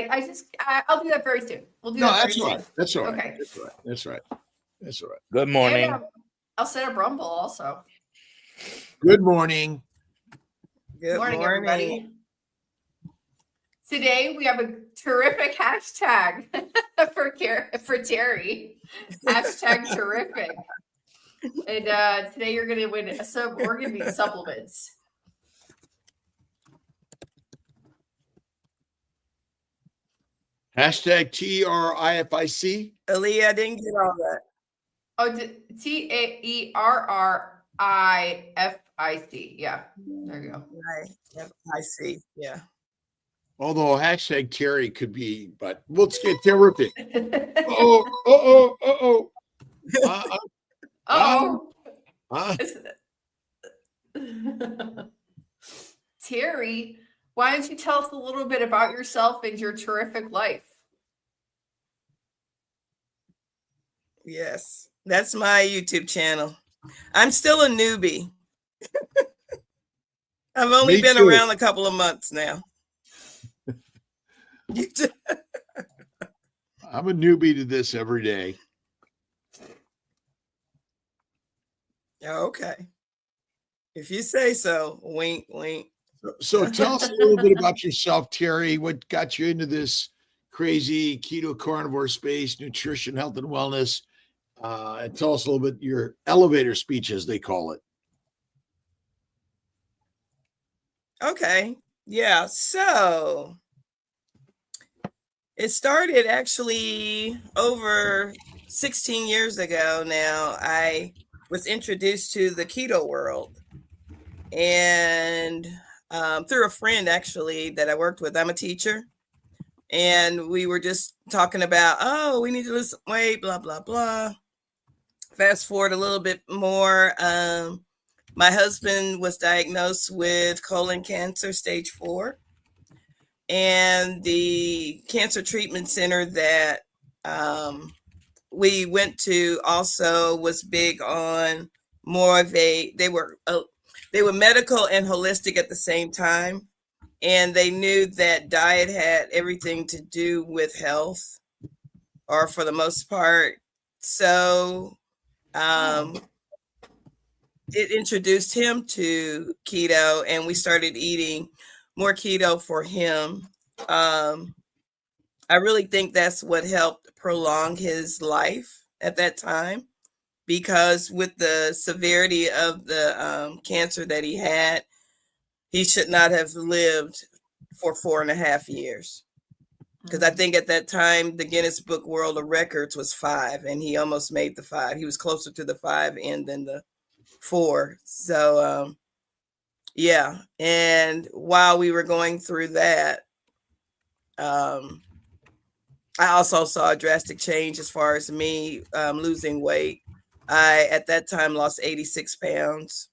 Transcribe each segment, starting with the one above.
I'll do that very soon. We'll do No, that very that's soon. all right. That's all right. Okay. That's right. That's right. That's all right. Good morning. And I'll set up Rumble also. Good morning. Good Morning, everybody. Today we have a terrific hashtag for Terry. Hashtag terrific. And today you're going to win we're going to be supplements. Hashtag TRIFIC. Aaliyah, I didn't get all that. Oh, TAERRIFIC. Yeah, there you go. Right. Yep, I see. Yeah. Although hashtag Terry could be, but let's get terrific. Uh-oh. Terry, why don't you tell us a little bit about yourself and your terrific life? Yes, that's my YouTube channel. I'm still a newbie. I've only been around a couple of months now. I'm a newbie to this every day. Okay. If you say so, wink, wink. So tell us a little bit about yourself, Terry. What got you into this crazy keto carnivore space, nutrition, health, and wellness? And tell us a little bit your elevator speech, as they call it. Okay. Yeah. So it started actually over 16 years ago now. I was introduced to the keto world and through a friend actually that I worked with. I'm a teacher. And we were just talking about, oh, we need to lose weight, blah, blah, blah. Fast forward a little bit more. My husband was diagnosed with colon cancer, stage 4. And the cancer treatment center that we went to also was big on more of they were medical and holistic at the same time. And they knew that diet had everything to do with health, or for the most part. So it introduced him to keto, and we started eating more keto for him. I really think that's what helped prolong his life at that time, because with the severity of the cancer that he had, he should not have lived for 4.5 years. Because I think at that time, the Guinness Book World of Records was 5, and he almost made the 5. He was closer to the 5 end than the 4. So, yeah. And while we were going through that, I also saw a drastic change as far as me losing weight. I, at that time, lost 86 pounds.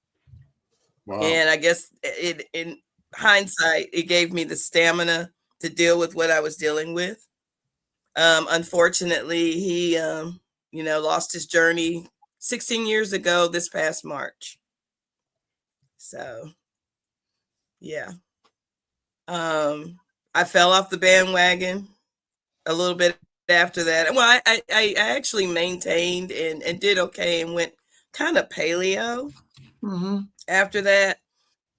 Wow. And I guess in hindsight, it gave me the stamina to deal with what I was dealing with. Unfortunately, he, lost his journey 16 years ago this past March. So, yeah. I fell off the bandwagon a little bit after that. Well, I actually maintained and did okay and went kind of paleo after that.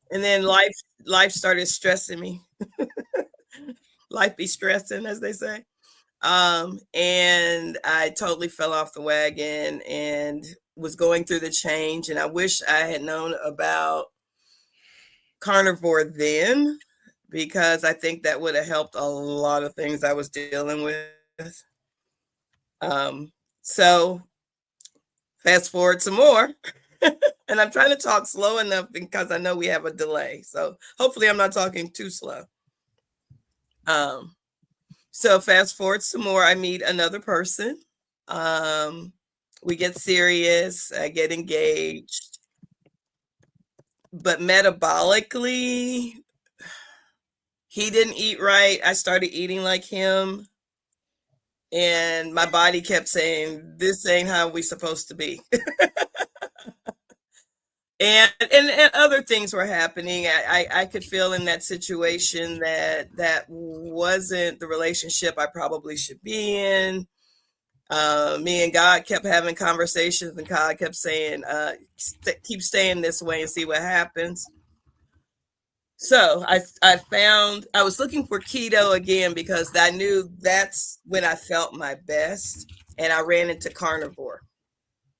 And then life started stressing me. Life be stressing, as they say. And I totally fell off the wagon and was going through the change. And I wish I had known about carnivore then, because I think that would have helped a lot of things I was dealing with. So fast forward some more. And I'm trying to talk slow enough because I know we have a delay. So hopefully I'm not talking too slow. So fast forward some more, I meet another person. We get serious, I get engaged. But metabolically, he didn't eat right. I started eating like him. And my body kept saying, this ain't how we supposed to be. and other things were happening. I could feel in that situation that wasn't the relationship I probably should be in. Me and God kept having conversations, and God kept saying, keep staying this way and see what happens. So I found, I was looking for keto again because I knew that's when I felt my best, and I ran into carnivore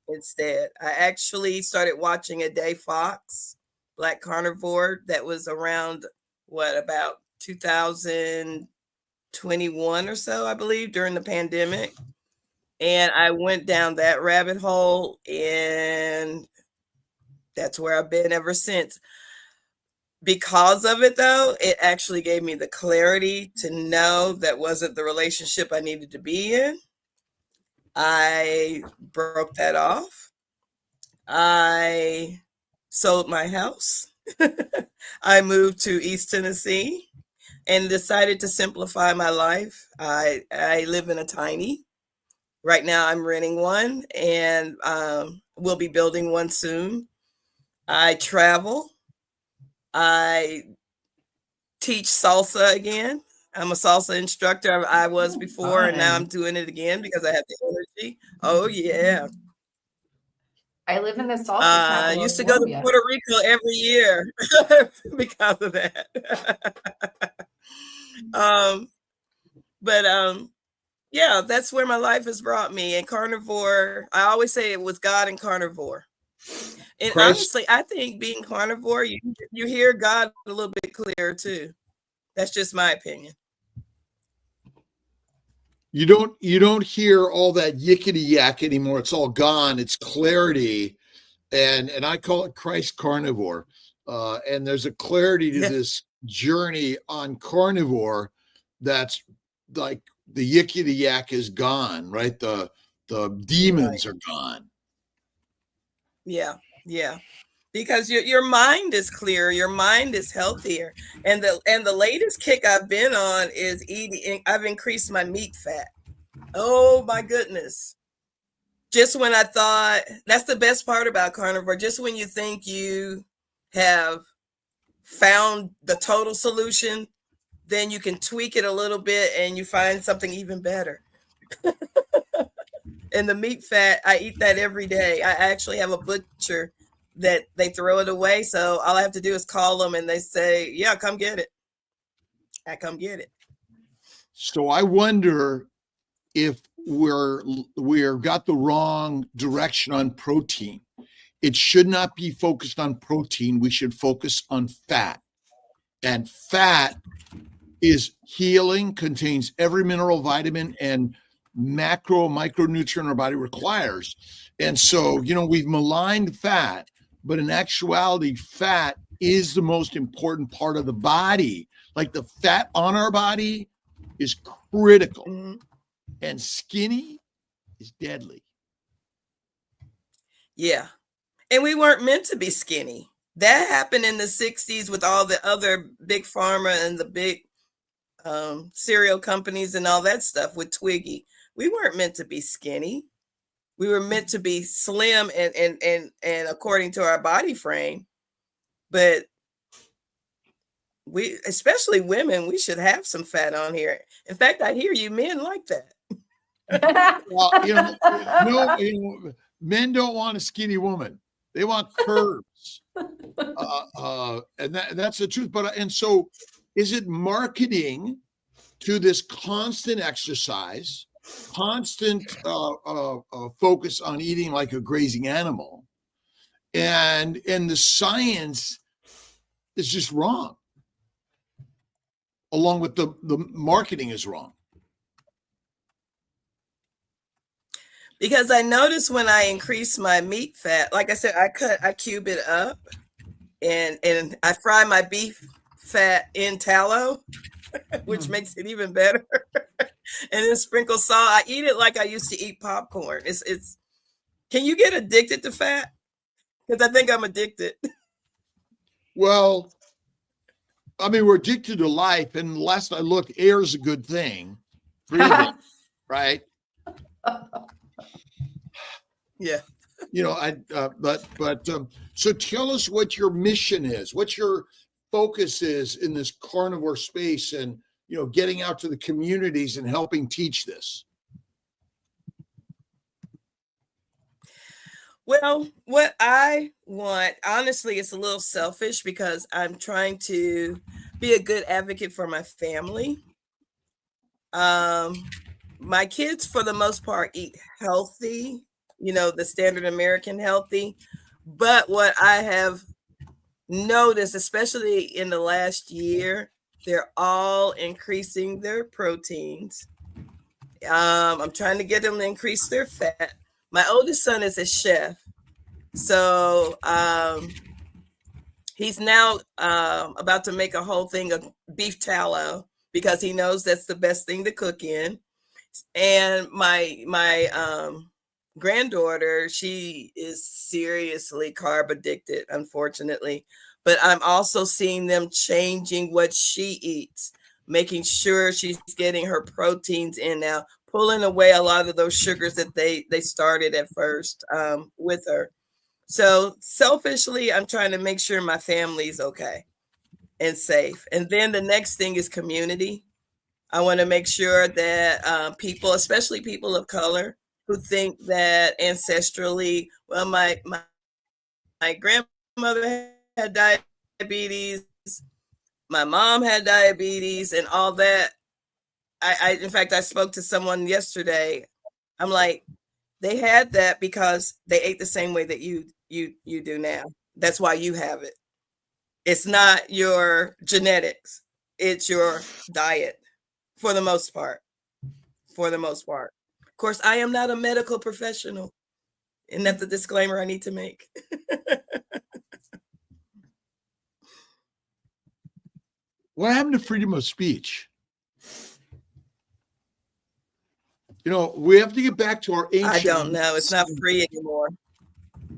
instead. I actually started watching a Day Fox Black Carnivore that was around about 2021 or so, I believe, during the pandemic. And I went down that rabbit hole, and that's where I've been ever since. Because of it, though, it actually gave me the clarity to know that wasn't the relationship I needed to be in. I broke that off. I sold my house. I moved to East Tennessee and decided to simplify my life. I live in a tiny. Right now, I'm renting one, and we'll be building one soon. I travel. I teach salsa again. I'm a salsa instructor. I was before, and now I'm doing it again because I have the energy. Oh, yeah. I live in the salsa I capital used to of go to Colombia. Puerto Rico every year because of that. Yeah, that's where my life has brought me. And carnivore, I always say it was God and carnivore. And Christ, honestly, I think being carnivore, you hear God a little bit clearer too. That's just my opinion. you don't hear all that yickety yak anymore. It's all gone. It's clarity, and I call it Christ carnivore. And there's a clarity to this journey on carnivore that's like the yickety yak is gone, right? The demons are gone. Yeah, yeah. Because your mind is clearer, your mind is healthier. And the latest kick I've been on is eating. I've increased my meat fat. Oh my goodness. Just when I thought, that's the best part about carnivore, just when you think you have found the total solution, then you can tweak it a little bit and you find something even better. And the meat fat, I eat that every day. I actually have a butcher that they throw it away. So all I have to do is call them and they say, yeah, come get it. I come get it. So I wonder if we're got the wrong direction on protein. It should not be focused on protein. We should focus on fat. And fat is healing, contains every mineral, vitamin, and micronutrient our body requires. And so, we've maligned fat, but in actuality, fat is the most important part of the body. Like the fat on our body is critical. Mm-hmm. And skinny is deadly. Yeah. And we weren't meant to be skinny. That happened in the 60s with all the other big pharma and the big cereal companies and all that stuff with Twiggy. We weren't meant to be skinny. We were meant to be slim and according to our body frame. But we, especially women, we should have some fat on here. In fact, I hear you men like that. Well, men don't want a skinny woman. They want curves. And that's the truth. And so is it marketing to this constant exercise, constant focus on eating like a grazing animal, and the science is just wrong, along with the marketing is wrong? Because I noticed when I increase my meat fat, like I said, I cube it up and I fry my beef fat in tallow, which makes it even better. And then sprinkle salt. I eat it like I used to eat popcorn. It's can you get addicted to fat? Because I think I'm addicted. Well, I mean, we're addicted to life, and last I looked, air is a good thing. Breathing, right? Yeah. So tell us what your mission is, what your focus is in this carnivore space, and getting out to the communities and helping teach this. Well, what I want, honestly, it's a little selfish because I'm trying to be a good advocate for my family. My kids, for the most part, eat healthy, the standard American healthy. But what I have noticed, especially in the last year, they're all increasing their proteins. I'm trying to get them to increase their fat. My oldest son is a chef. So he's now about to make a whole thing of beef tallow because he knows that's the best thing to cook in. And my granddaughter, she is seriously carb addicted, unfortunately. But I'm also seeing them changing what she eats, making sure she's getting her proteins in now, pulling away a lot of those sugars that they started at first with her. So selfishly, I'm trying to make sure my family's okay and safe. And then the next thing is community. I want to make sure that people, especially people of color, who think that ancestrally, well, my grandmother had diabetes, my mom had diabetes, and all that. In fact, I spoke to someone yesterday. I'm like, they had that because they ate the same way that you do now. That's why you have it. It's not your genetics. It's your diet for the most part. For the most part. Of course, I am not a medical professional. And that's the disclaimer I need to make. What happened to freedom of speech? We have to get back to our ancient. I don't know. It's not free anymore.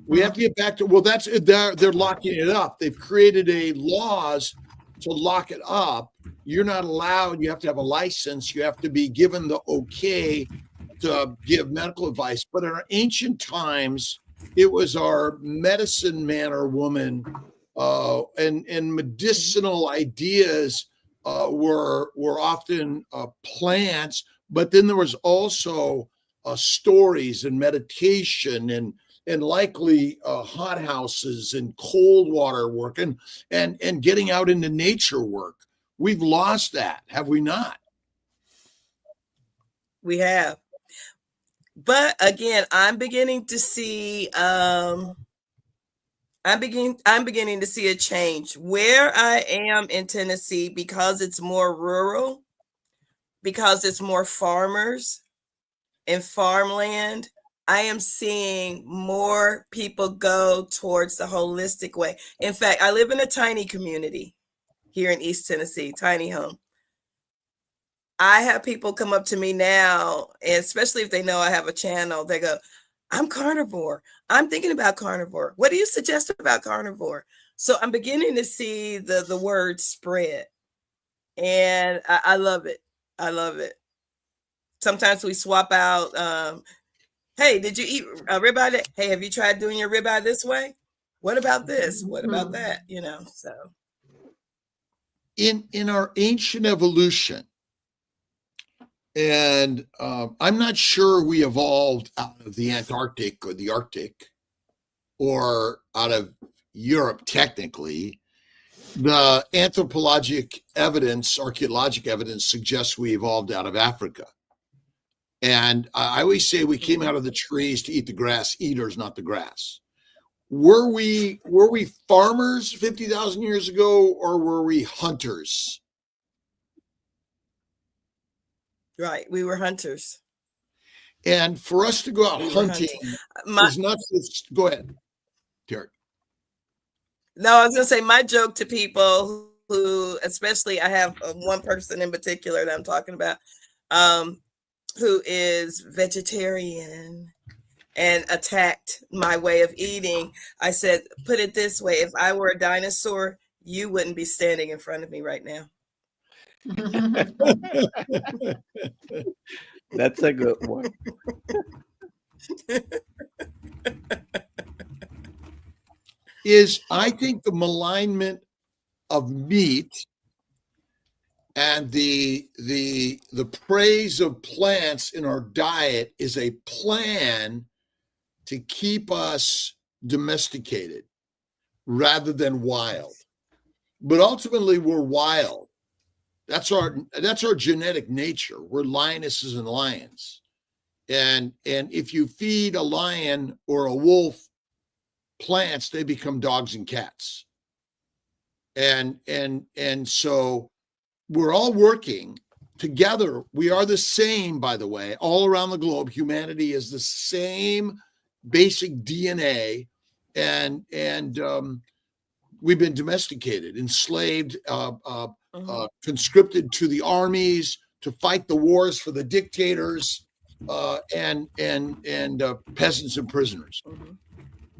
We have to get back to, well, that's, they're locking it up. They've created laws to lock it up. You're not allowed, you have to have a license. You have to be given the okay to give medical advice. But in our ancient times, it was our medicine man or woman and medicinal ideas were often plants, but then there was also stories and meditation and likely hot houses and cold water work and getting out into nature work. We've lost that, have we not? We have. But again, I'm beginning to see I'm beginning to see a change where I am in Tennessee, because it's more rural, because it's more farmers and farmland. I am seeing more people go towards the holistic way. In fact, I live in a tiny community here in East Tennessee, tiny home. I have people come up to me now, and especially if they know I have a channel, they go, I'm carnivore. I'm thinking about carnivore. What do you suggest about carnivore? So I'm beginning to see the word spread, and I love it. I love it. Sometimes we swap out, hey, did you eat a ribeye? Hey, have you tried doing your ribeye this way? What about this? What about that? So. In our ancient evolution, and I'm not sure we evolved out of the Antarctic or the Arctic or out of Europe, technically. The anthropologic evidence, archaeologic evidence suggests we evolved out of Africa. And I always say we came out of the trees to eat the grass, eaters, not the grass. Were we farmers 50,000 years ago, or were we hunters? Right. We were hunters. And for us to go out hunting is not just, go ahead, Derek. No, I was going to say, my joke to people who, especially I have one person in particular that I'm talking about, who is vegetarian and attacked my way of eating. I said, put it this way, if I were a dinosaur, you wouldn't be standing in front of me right now. That's a good one. is I think the malignment of meat and the praise of plants in our diet is a plan to keep us domesticated rather than wild. But ultimately, we're wild. That's our genetic nature. We're lionesses and lions. And if you feed a lion or a wolf plants, they become dogs and cats. And so we're all working together. We are the same, by the way, all around the globe. Humanity is the same basic DNA, and we've been domesticated, enslaved, conscripted to the armies to fight the wars for the dictators, and peasants and prisoners.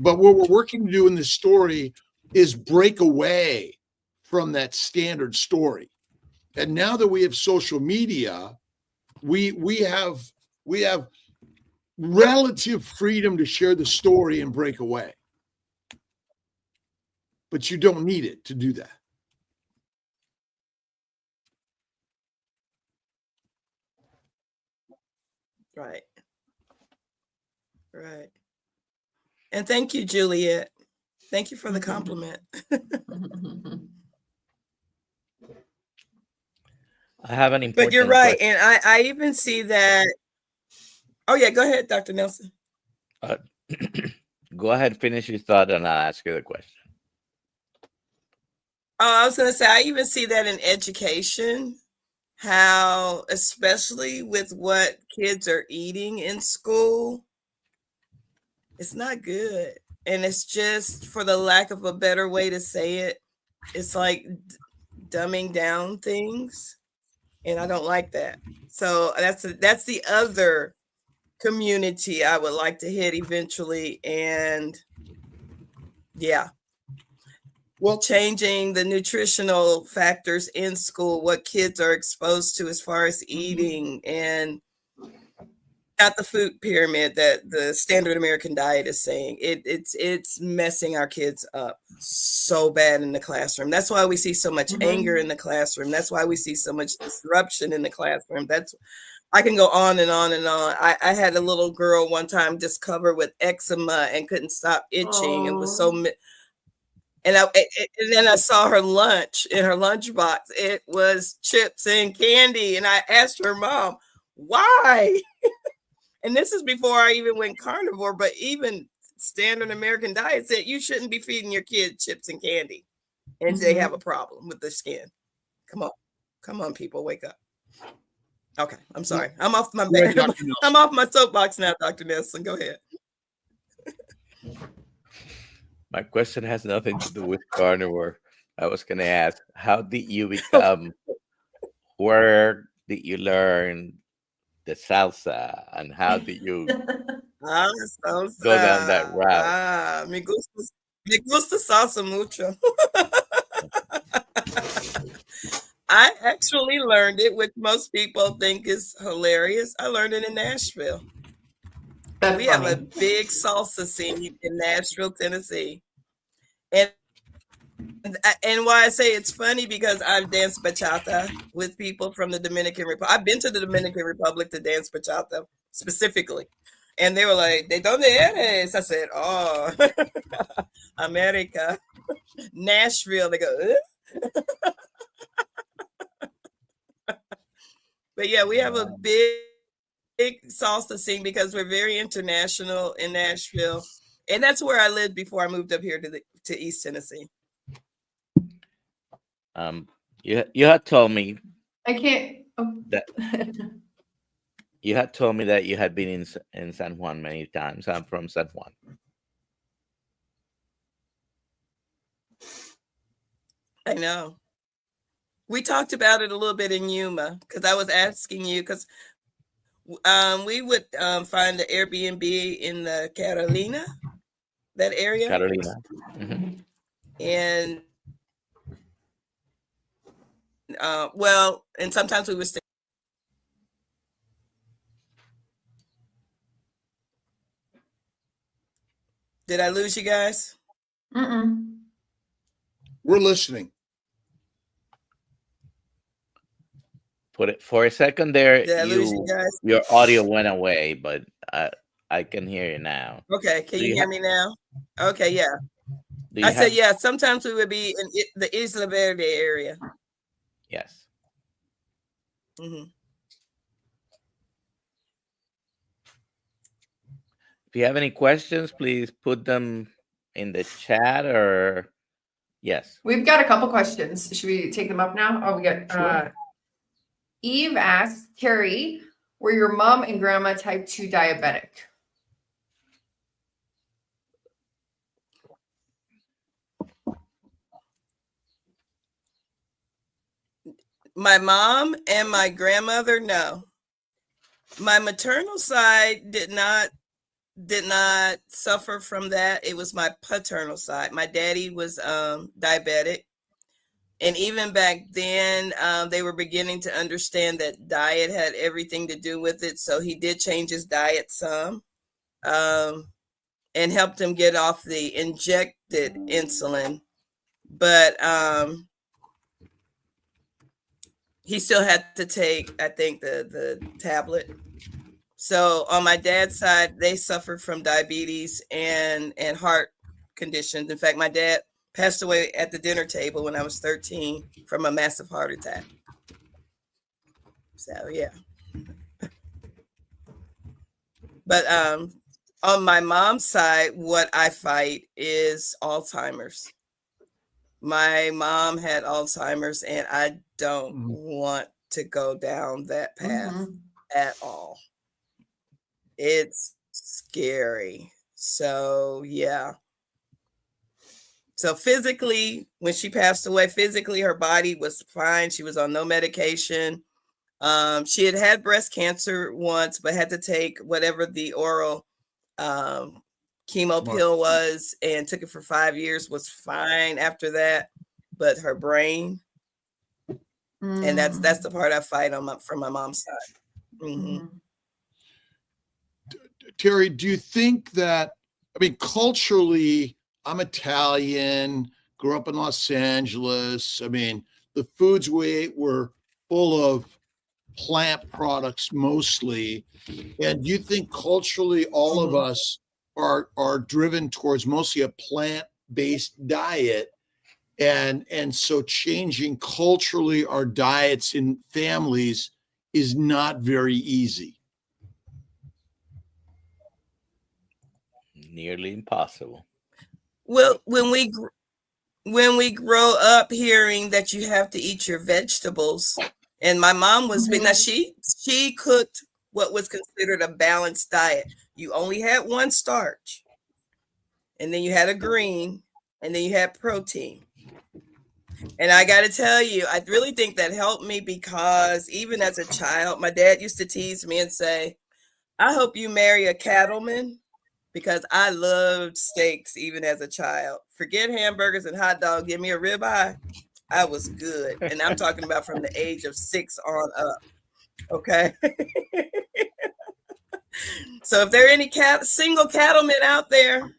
But what we're working to do in this story is break away from that standard story. And now that we have social media, we have relative freedom to share the story and break away. But you don't need it to do that. Right. Right. And thank you, Juliet. Thank you for the compliment. I have an important But you're right. question. And I even see that. Oh, yeah. Go ahead, Dr. Nelson. Go ahead, finish your thought, and I'll ask you the question. Oh, I was going to say, I even see that in education, how, especially with what kids are eating in school, it's not good. And it's just, for the lack of a better way to say it, it's like dumbing down things. And I don't like that. So that's the other community I would like to hit eventually. And yeah. Well, changing the nutritional factors in school, what kids are exposed to as far as eating, and not the food pyramid that the standard American diet is saying. It's messing our kids up so bad in the classroom. That's why we see so much anger in the classroom. That's why we see so much disruption in the classroom. I can go on and on and on. I had a little girl one time just covered with eczema and couldn't stop itching. It was so. And then I saw her lunch in her lunchbox. It was chips and candy. And I asked her mom, why? And this is before I even went carnivore, but even standard American diet said you shouldn't be feeding your kid chips and candy. And they have a problem with their skin. Come on, people, wake up. Okay, I'm sorry. I'm off my I'm off my soapbox now, Dr. Nelson. Go ahead. My question has nothing to do with carnivore. I was going to ask, how did you become, where did you learn the salsa, and how did you go down that route? Me gusta salsa mucho. I actually learned it, which most people think is hilarious. I learned it in Nashville. We have a big salsa scene in Nashville, Tennessee. And why I say it's funny, because I've danced bachata with people from the Dominican Republic. I've been to the Dominican Republic to dance bachata specifically. And they were like, ¿De dónde eres? I said, oh, America, Nashville. They go, But yeah, we have a big salsa scene because we're very international in Nashville. And that's where I lived before I moved up here to East Tennessee. You had told me I can't. Oh. that you had told me that you had been in San Juan many times. I'm from San Juan. I know. We talked about it a little bit in Yuma, because I was asking you, because we would find the Airbnb in the Carolina, that area. Carolina. Mm-hmm. And and sometimes we would stay. Did I lose you guys? Mm-mm. We're listening. Put it for a second there. Did I lose you guys? Your audio went away, but I can hear you now. Okay, can Do you you hear ha- me now? Okay, yeah. Do I you said, have? yeah, sometimes we would be in the Isla Verde area. Yes. hmm If you have any questions, please put them in the chat or yes. We've got a couple questions. Should we take them up now? Oh, we got Sure. Eve asks, Terry, were your mom and grandma type 2 diabetic? My mom and my grandmother, no. My maternal side did not suffer from that. It was my paternal side. My daddy was diabetic. And even back then, they were beginning to understand that diet had everything to do with it. So he did change his diet some, and helped him get off the injected insulin. But he still had to take, I think, the tablet. So on my dad's side, they suffered from diabetes and heart conditions. In fact, my dad passed away at the dinner table when I was 13 from a massive heart attack. So yeah. But on my mom's side, what I fight is Alzheimer's. My mom had Alzheimer's, and I don't want to go down that path at all. It's scary. So yeah. So physically, when she passed away, physically her body was fine. She was on no medication. She had had breast cancer once, but had to take whatever the oral chemo pill was, and took it for 5 years, was fine after that. But her brain, and that's the part I fight on from my mom's side. Mm-hmm. Terry, do you think that, I mean, culturally, I'm Italian, grew up in Los Angeles. I mean, the foods we ate were full of plant products mostly. And do you think culturally all of us are driven towards mostly a plant-based diet? And so changing culturally our diets in families is not very easy. Nearly impossible. Well, when we grow up hearing that you have to eat your vegetables, and my mom was now she cooked what was considered a balanced diet. You only had one starch, and then you had a green, and then you had protein. And I got to tell you, I really think that helped me, because even as a child, my dad used to tease me and say, I hope you marry a cattleman, because I loved steaks even as a child. Forget hamburgers and hot dogs. Give me a ribeye. I was good. And I'm talking about from the age of 6 on up. Okay. So if there are any single cattlemen out there,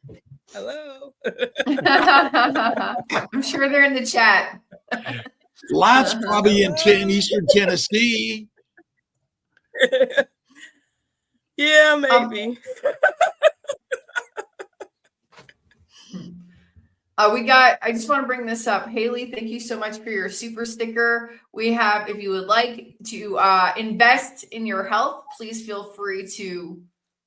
hello. I'm sure they're in the chat. Lots probably in Eastern Tennessee. Yeah, maybe. I just want to bring this up. Haley, thank you so much for your super sticker. We have, if you would like to invest in your health, please feel free to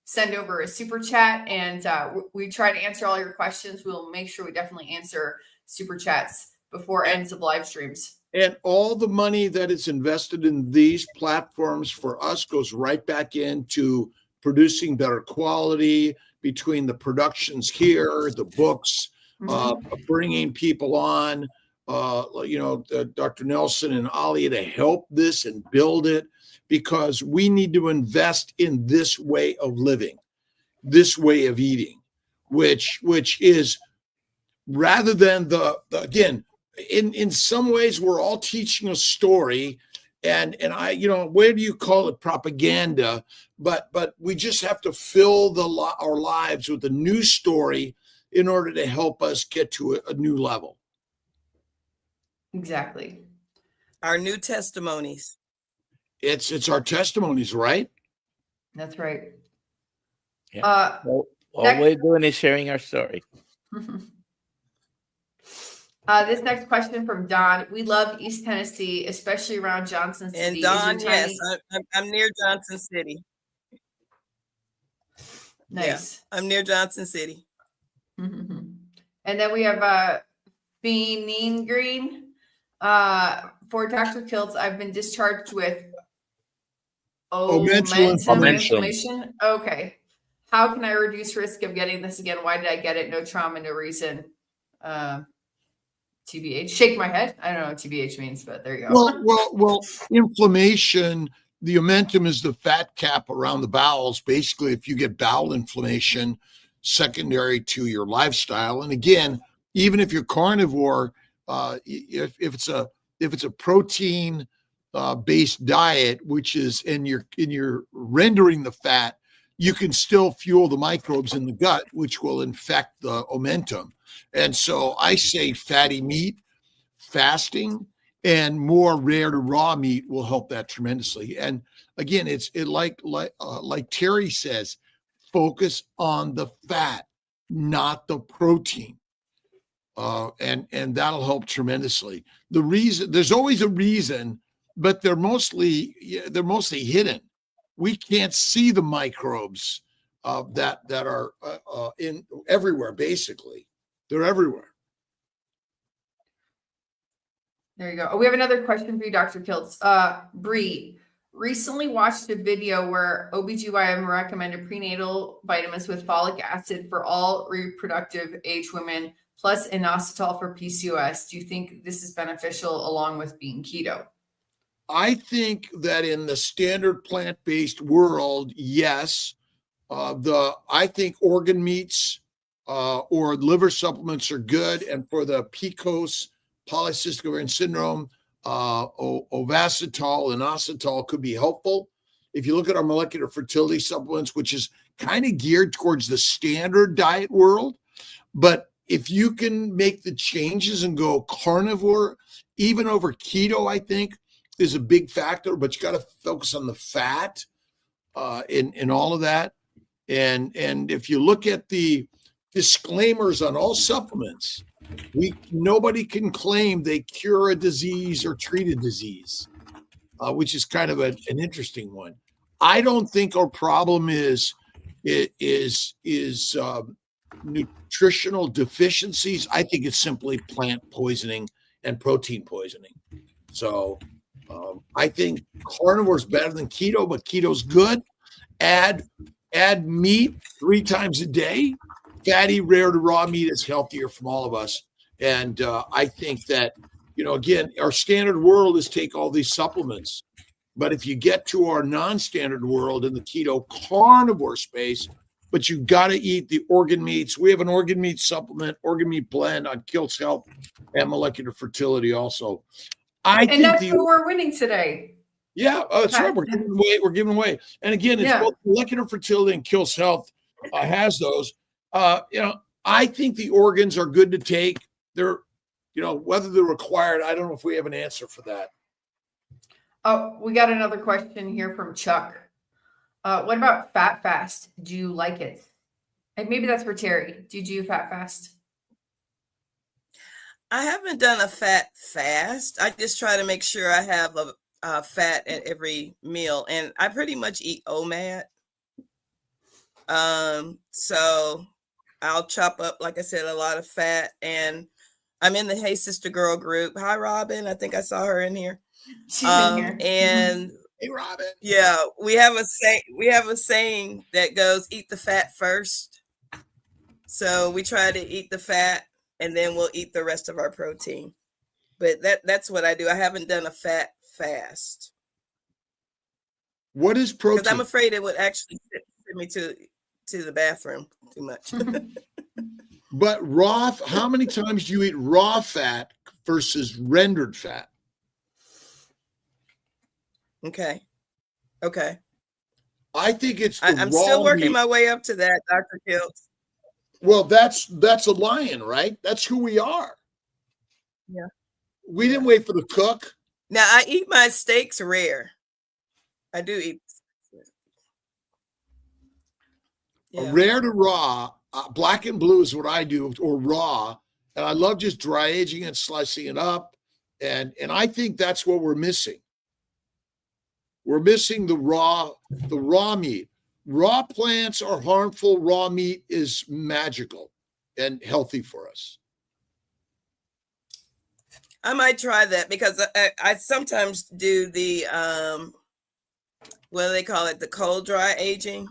send over a super chat, and we try to answer all your questions. We'll make sure we definitely answer super chats before ends of live streams. And all the money that is invested in these platforms for us goes right back into producing better quality, between the productions here, the books, bringing people on, Dr. Nelson and Alia to help this and build it, because we need to invest in this way of living, this way of eating, which is, rather than again, in some ways we're all teaching a story, and I, where do you call it, propaganda? But we just have to fill our lives with a new story in order to help us get to a new level. Exactly. Our new testimonies. It's our testimonies, right? That's right. Yeah. Well, all next- we're doing is sharing our story. This next question from Don. We love East Tennessee, especially around Johnson City. And Is your Don, yes, tiny- I'm near Johnson City. Nice. Yeah, I'm near Johnson City. And then we have Benin Green. For Dr. Kiltz, I've been discharged with Mental inflammation. Okay. How can I reduce risk of getting this again? Why did I get it? No trauma, no reason. TBH. Shake my head. I don't know what TBH means, but there you go. Well, inflammation, the omentum is the fat cap around the bowels. Basically, if you get bowel inflammation secondary to your lifestyle, and again, even if you're carnivore, if it's a protein based diet, which is and you're rendering the fat, you can still fuel the microbes in the gut, which will infect the omentum. And so I say fatty meat, fasting, and more rare to raw meat will help that tremendously. And again, like Terry says, focus on the fat, not the protein. And that'll help tremendously. The reason, there's always a reason, but they're mostly hidden. We can't see the microbes that are in everywhere. Basically, they're everywhere. There you go. Oh, we have another question for you, Dr. Kiltz. Bree, recently watched a video where OBGYN recommended prenatal vitamins with folic acid for all reproductive age women, plus inositol for PCOS. Do you think this is beneficial along with being keto? I think that in the standard plant-based world, yes. I think organ meats or liver supplements are good, and for the PCOS, polycystic ovarian syndrome, ovasitol and inositol could be helpful. If you look at our molecular fertility supplements, which is kind of geared towards the standard diet world, but if you can make the changes and go carnivore, even over keto, I think is a big factor, but you got to focus on the fat in all of that. And if you look at the disclaimers on all supplements, nobody can claim they cure a disease or treat a disease, which is kind of an interesting one. I don't think our problem is nutritional deficiencies. I think it's simply plant poisoning and protein poisoning. So I think carnivore is better than keto, but keto's good. Add meat 3 times a day. Fatty, rare to raw meat is healthier from all of us. And I think that, again, our standard world is take all these supplements. But if you get to our non-standard world in the keto carnivore space, but you got to eat the organ meats. We have an organ meat supplement, organ meat blend on Kiltz Health and molecular fertility also. And that's who we're winning today. Yeah, that's right. We're giving away. And again, it's both molecular fertility and Kiltz Health has those. I think the organs are good to take. They're, whether they're required, I don't know if we have an answer for that. Oh, we got another question here from Chuck. What about fat fast? Do you like it? And maybe that's for Terry. Do you do fat fast? I haven't done a fat fast. I just try to make sure I have a fat at every meal, and I pretty much eat OMAD. So I'll chop up, like I said, a lot of fat, and I'm in the Hey Sister Girl group. Hi, Robin. I think I saw her in here. She's in here. And hey, Robin. Yeah, we have a saying that goes, eat the fat first. So we try to eat the fat and then we'll eat the rest of our protein. But that's what I do. I haven't done a fat fast. What is protein? Because I'm afraid it would actually send me to the bathroom too much. But how many times do you eat raw fat versus rendered fat? Okay. I think it's I'm still working my way up to that, Dr. Kiltz. Well, that's a lion, right? That's who we are. Yeah. We didn't wait for the cook. Now I eat my steaks rare. I do eat. Yeah. Rare to raw, black and blue is what I do, or raw. And I love just dry aging and slicing it up. And I think that's what we're missing. We're missing the raw meat. Raw plants are harmful. Raw meat is magical and healthy for us. I might try that because I sometimes do the what do they call it? The cold dry aging.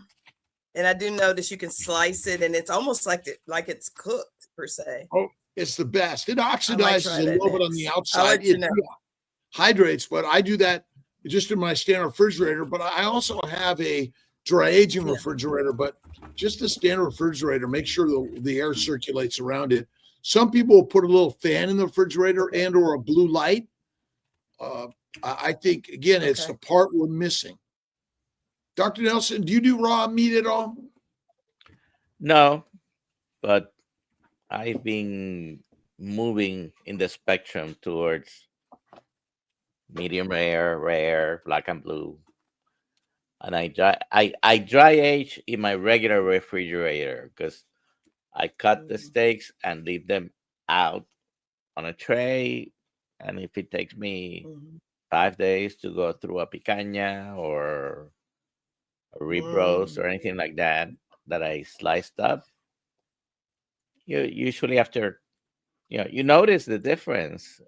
And I do notice you can slice it and it's almost like it's cooked per se. Oh, it's the best. It oxidizes a little bit on the outside. It hydrates, but I do that just in my standard refrigerator. But I also have a dry aging refrigerator, but just the standard refrigerator, make sure the air circulates around it. Some people will put a little fan in the refrigerator and or a blue light. I think, again, it's the part we're missing. Dr. Nelson, do you do raw meat at all? No, but I've been moving in the spectrum towards medium rare, black and blue. And I dry age in my regular refrigerator because I cut the steaks and leave them out on a tray. And if it takes me 5 days to go through a picanha or a rib roast or anything like that I sliced up, you usually after, you notice the difference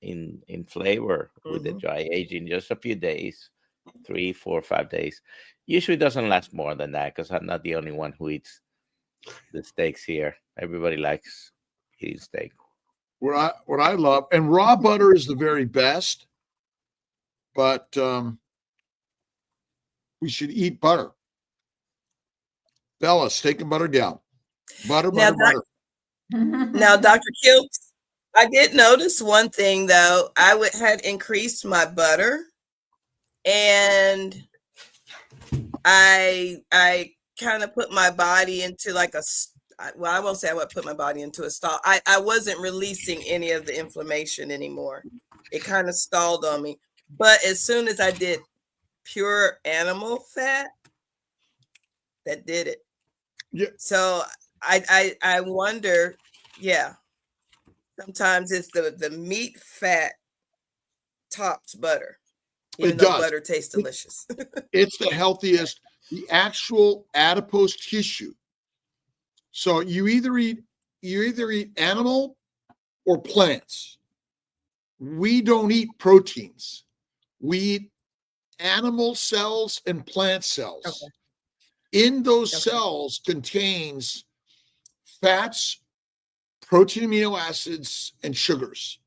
in flavor with the dry aging. Just a few days, 3, 4, 5 days. Usually doesn't last more than that because I'm not the only one who eats the steaks here. Everybody likes eating steak. What I love, and raw butter is the very best, but we should eat butter. Bella, steak and butter gal. Butter. Now, Dr. Kiltz, I did notice one thing though. I had increased my butter, and I kind of put my body into like well, I won't say I would put my body into a stall. I wasn't releasing any of the inflammation anymore. It kind of stalled on me. But as soon as I did pure animal fat, that did it. Yeah. So I wonder, sometimes it's the meat fat tops butter. Even though butter tastes delicious. It's the healthiest, the actual adipose tissue. So you either eat animal or plants. We don't eat proteins. We eat animal cells and plant cells. Okay. In those cells contains fats, protein, amino acids, and sugars.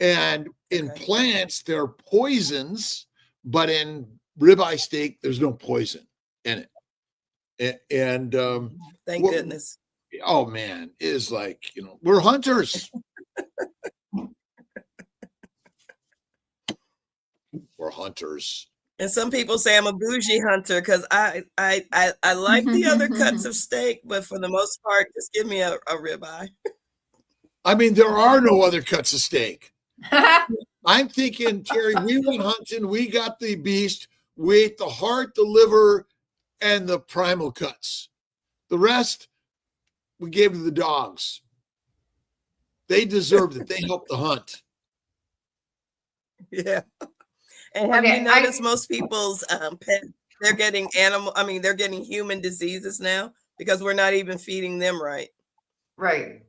And in plants, there are poisons, but in ribeye steak, there's no poison in it. And thank goodness. Oh man, it is like, we're hunters. We're hunters. And some people say I'm a bougie hunter because I like the other cuts of steak, but for the most part, just give me a ribeye. I mean, there are no other cuts of steak. I'm thinking, Terry, we went hunting, we got the beast, we ate the heart, the liver, and the primal cuts. The rest, we gave to the dogs. They deserved it. They helped the hunt. Yeah. And have you noticed most people's pets, they're getting they're getting human diseases now because we're not even feeding them right. Right.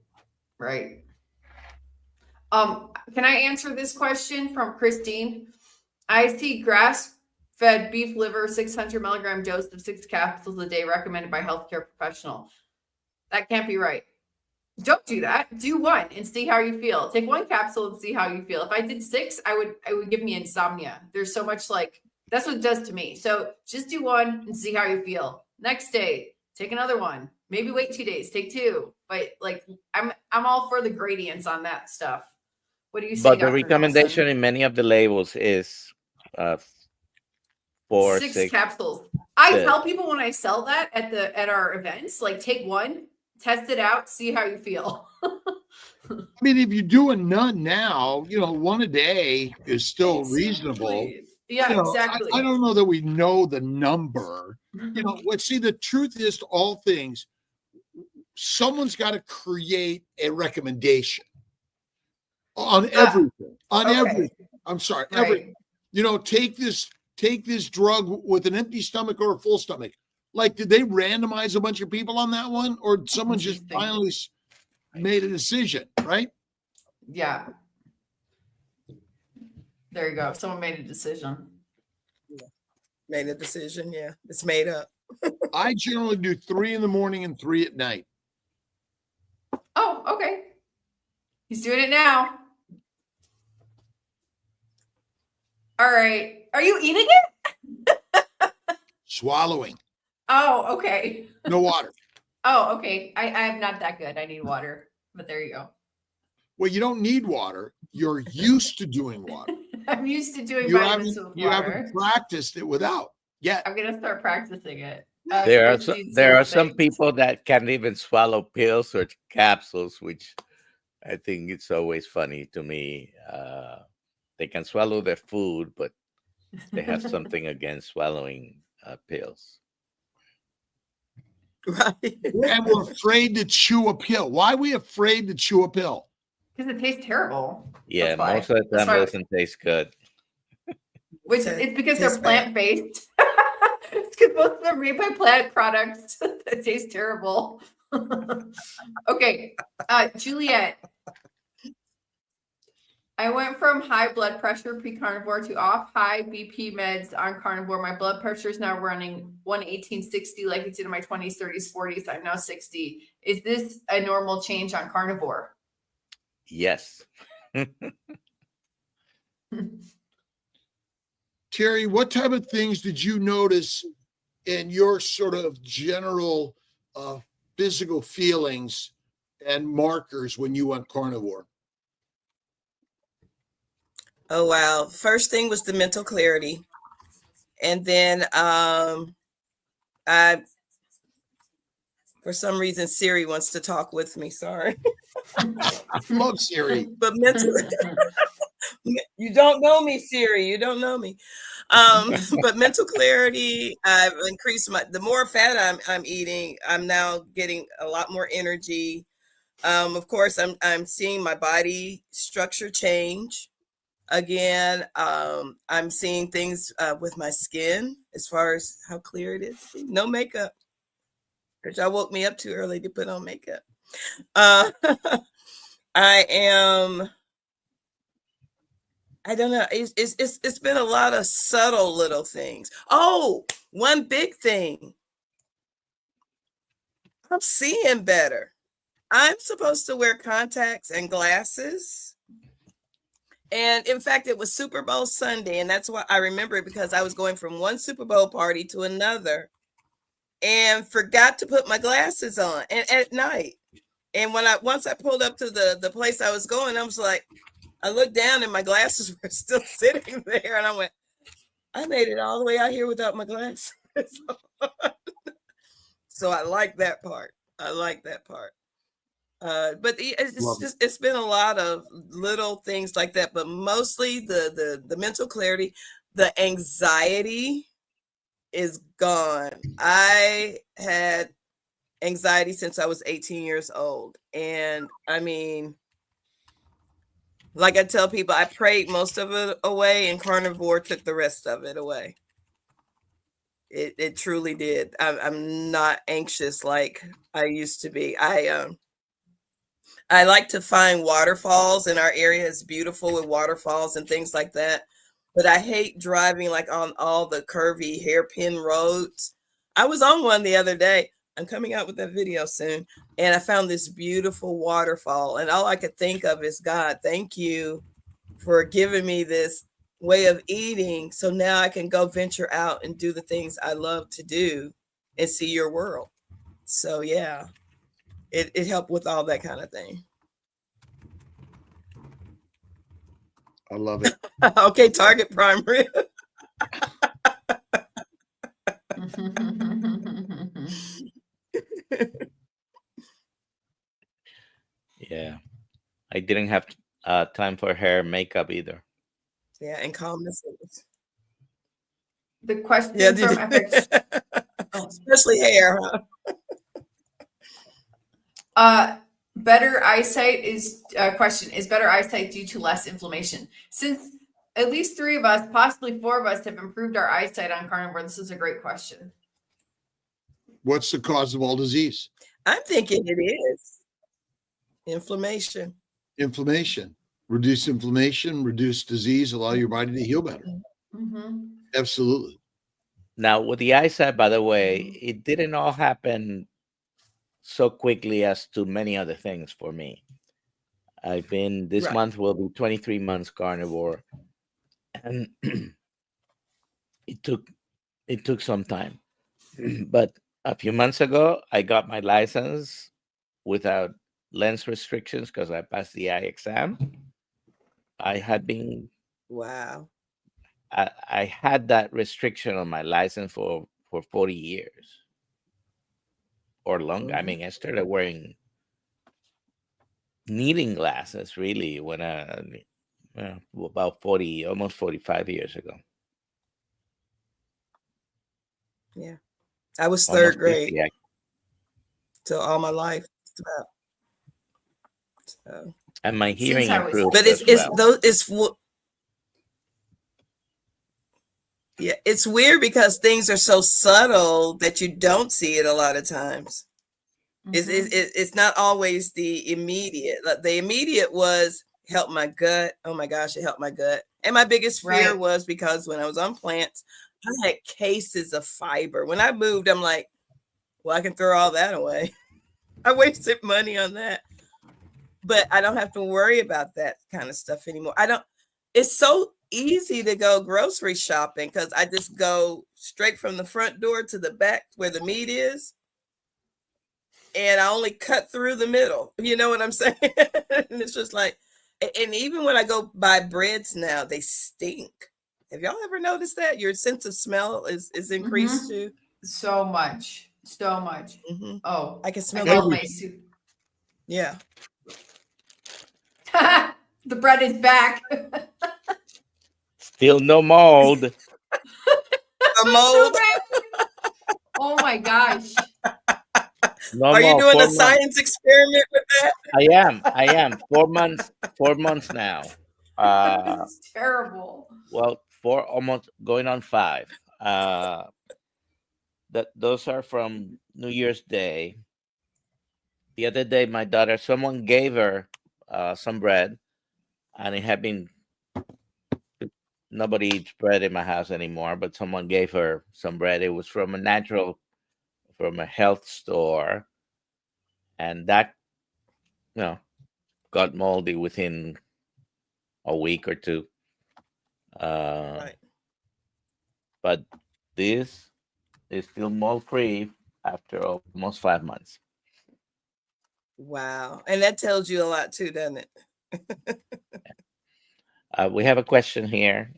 Can I answer this question from Christine? I see grass-fed beef liver, 600 milligram dose of 6 capsules a day recommended by healthcare professional. That can't be right. Don't do that. Do 1 and see how you feel. Take 1 capsule and see how you feel. If I did 6, it would give me insomnia. There's so much that's what it does to me. So just do 1 and see how you feel. Next day, take another 1. Maybe wait 2 days, take 2. But I'm all for the gradients on that stuff. What do you say? But the recommendation in many of the labels is 4, 6 capsules. I tell people when I sell that at our events, take 1 Test it out, see how you feel. I mean, if you're doing none now, one a day is still reasonable. Exactly. Yeah, You know, exactly. I don't know that we know the number. Let's see, the truth is to all things, someone's got to create a recommendation on everything. Everything. I'm sorry, Right. everything. Take this drug with an empty stomach or a full stomach. Like, did they randomize a bunch of people on that one, or did someone just finally made a decision, right? Yeah. There you go. Someone made a decision. Made a decision. Yeah, it's made up. I generally do 3 in the morning and 3 at night. Oh, okay. He's doing it now. All right. Are you eating it? Swallowing. Oh, okay. No water. Oh, okay. I am not that good. I need water, but there you go. Well, you don't need water. You're used to doing water. I'm used to doing You vitamins with you water. haven't practiced it without yet. I'm gonna start practicing it. There are some people that can't even swallow pills or capsules, which I think it's always funny to me. They can swallow their food, but they have something against swallowing pills. Right. And we're afraid to chew a pill. Why are we afraid to chew a pill? Because it tastes terrible. Yeah, That's why. most of the time it doesn't taste good. Which it's because they're Tastes bad. plant-based. It's because most of them are made by plant products that taste terrible. Okay, Juliet. I went from high blood pressure pre-carnivore to off high BP meds on carnivore. My blood pressure is now running 118/60 like it did in my 20s, 30s, 40s. I'm now 60. Is this a normal change on carnivore? Yes. Terry, what type of things did you notice in your sort of general physical feelings and markers when you went carnivore? Oh, wow. First thing was the mental clarity. And then for some reason, Siri wants to talk with me. Sorry. I love Siri. But mentally, you don't know me, Siri. You don't know me. But mental clarity, I've increased the more fat I'm eating, I'm now getting a lot more energy. Of course, I'm seeing my body structure change. Again, I'm seeing things with my skin as far as how clear it is. No makeup, which I woke me up too early to put on makeup. I don't know. It's been a lot of subtle little things. Oh, one big thing. I'm seeing better. I'm supposed to wear contacts and glasses. And in fact, it was Super Bowl Sunday. And that's why I remember it, because I was going from one Super Bowl party to another and forgot to put my glasses on at night. And once I pulled up to the place I was going, I was like, I looked down and my glasses were still sitting there. And I went, I made it all the way out here without my glasses. So I like that part. But it's been a lot of little things like that, but mostly the mental clarity, the anxiety is gone. I had anxiety since I was 18 years old. And I mean, like I tell people, I prayed most of it away and carnivore took the rest of it away. It truly did. I'm not anxious like I used to be. I like to find waterfalls, and our area is beautiful with waterfalls and things like that. But I hate driving like on all the curvy hairpin roads. I was on one the other day. I'm coming out with that video soon. And I found this beautiful waterfall. And all I could think of is, God, thank you for giving me this way of eating. So now I can go venture out and do the things I love to do and see your world. So yeah. It helped with all that kind of thing. I love it. Okay, Target Prime Rib. didn't have time for hair and makeup either. Yeah, and calmness. The question Yeah, from FX. especially hair. Huh? Better eyesight is question is better eyesight due to less inflammation? Since at least 3 of us, possibly 4 of us, have improved our eyesight on carnivore, this is a great question. What's the cause of all disease? I'm thinking it is inflammation. Inflammation. Reduce inflammation, reduce disease, allow your body to heal better. Mm-hmm. Absolutely. Now, with the eyesight, by the way, it didn't all happen so quickly as to many other things for me. I've been, this Right. month will be 23 months carnivore, and it took some time. But a few months ago, I got my license without lens restrictions because I passed the eye exam. I had been, Wow. I had that restriction on my license for 40 years or longer. I Mhm. mean, I started wearing reading glasses really when about 40, almost 45 years ago. Yeah. I was Almost third grade 50, till all my life. Just about. So. and my hearing I was- improved. But as well. Yeah, it's weird because things are so subtle that you don't see it a lot of times. Mhm. It's not always the immediate. Like the immediate was help my gut. Oh my gosh, it helped my gut. And my biggest fear Right. was because when I was on plants, I had cases of fiber. When I moved, I'm like, well, I can throw all that away. I wasted money on that. But I don't have to worry about that kind of stuff anymore. It's so easy to go grocery shopping because I just go straight from the front door to the back where the meat is. And I only cut through the middle. You know what I'm saying? And it's just like, and even when I go buy breads now, they stink. Have y'all ever noticed that? Your sense of smell is increased too? So much. Mhm. Oh, I can smell love everything. my soup. Yeah. The bread is back. Still no mold. The So mold. bad. Oh my gosh. No Are you mold. doing 4 a months. science experiment with that? I am 4 months. 4 months now. This is terrible. Well, 4, almost going on 5. Those are from New Year's Day. The other day, my daughter, someone gave her some bread, and it had been, nobody eats bread in my house anymore, but someone gave her some bread. It was from a health store, and that, got moldy within a week or 2. Right. But this is still mold free after almost 5 months. Wow. And that tells you a lot too, doesn't it? We have a question here.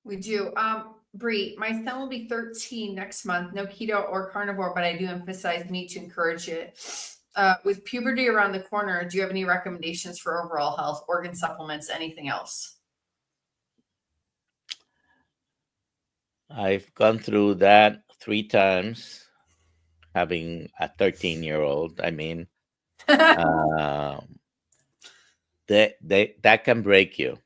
We do. Bree, my son will be 13 next month. No keto or carnivore, but I do emphasize meat to encourage it. With puberty around the corner, do you have any recommendations for overall health, organ supplements, anything else? I've gone through that 3 times, having a 13-year-old. I mean, that can break you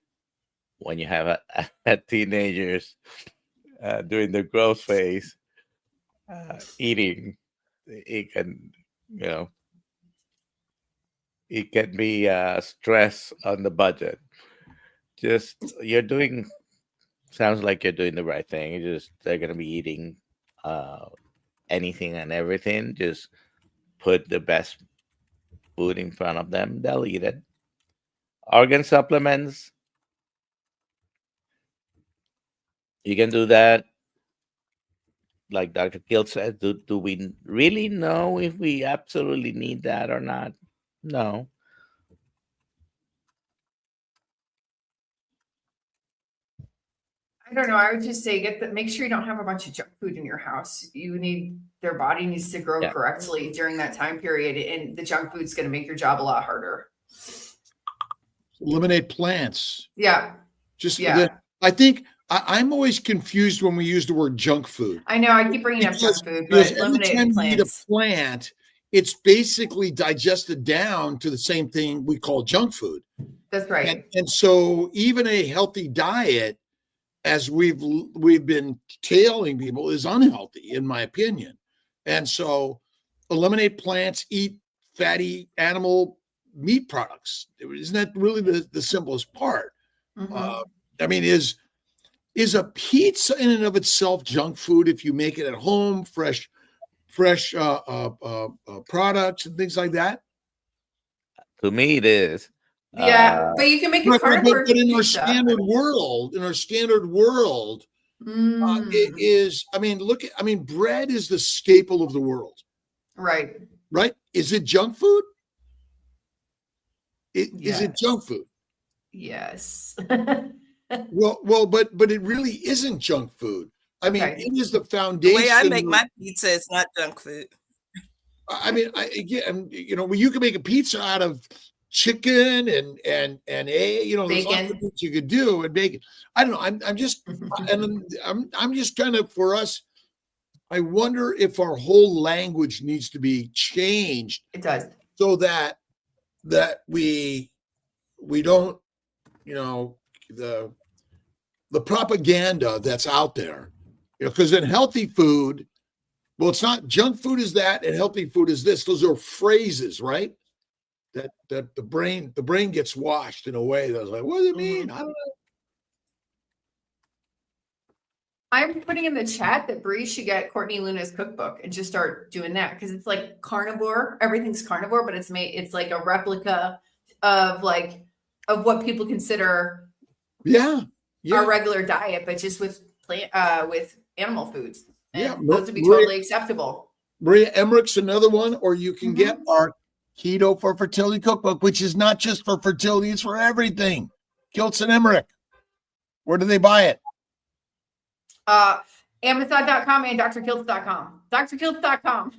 when you have a teenagers during the growth phase. Eating, it can, it can be stress on the budget. Just sounds like you're doing the right thing. They're gonna be eating anything and everything. Just put the best food in front of them. They'll eat it. Organ supplements, you can do that. Like Dr. Kiltz said, do we really know if we absolutely need that or not? No. I don't know. I would just say make sure you don't have a bunch of junk food in your house. Their body needs to grow Yeah. correctly during that time period, and the junk food's going to make your job a lot harder. eliminate plants. Yeah. Just Yeah. I think I'm always confused when we use the word junk food. I know I keep bringing up Because, junk food, because but every time eliminate you eat a plants. plant, it's basically digested down to the same thing we call junk food. That's right. And so even a healthy diet, as we've been tailing people, is unhealthy, in my opinion. And so eliminate plants, eat fatty animal meat products. Isn't that really the simplest part? Mhm. I mean, is a pizza in and of itself junk food if you make it at home, fresh products and things like that? To me, it is. Yeah, but you can make a But carnivore in our pizza. standard world, it is. I mean, bread is the staple of the world, Right. right? Is it junk food? Is it Yes. junk food? Yes. Well, but it really isn't junk food. I mean, Okay. it is the The way I foundation. make my pizza is not junk food. I mean, again, well, you can make a pizza out of chicken and egg. There's lots of Bacon. things you could do and bacon. I don't know. I'm just, and I'm just kind of, for us, I wonder if our whole language needs to be changed It does. so that we don't, the propaganda that's out there, because in healthy food, well, it's not junk food is that, and healthy food is this. Those are phrases, right? That the brain gets washed in a way that's like, what does it mean? I don't know. I'm putting in the chat that Bree should get Courtney Luna's cookbook and just start doing that, because it's like carnivore. Everything's carnivore, but it's like a replica of what people consider our regular diet, but just with with animal foods. And those would be totally acceptable. Maria Emmerich's another one, or you can get our Keto for Fertility cookbook, which is not just for fertility, it's for everything. Kiltz and Emmerich. Where do they buy it? Amazon.com and drkiltz.com. drkiltz.com.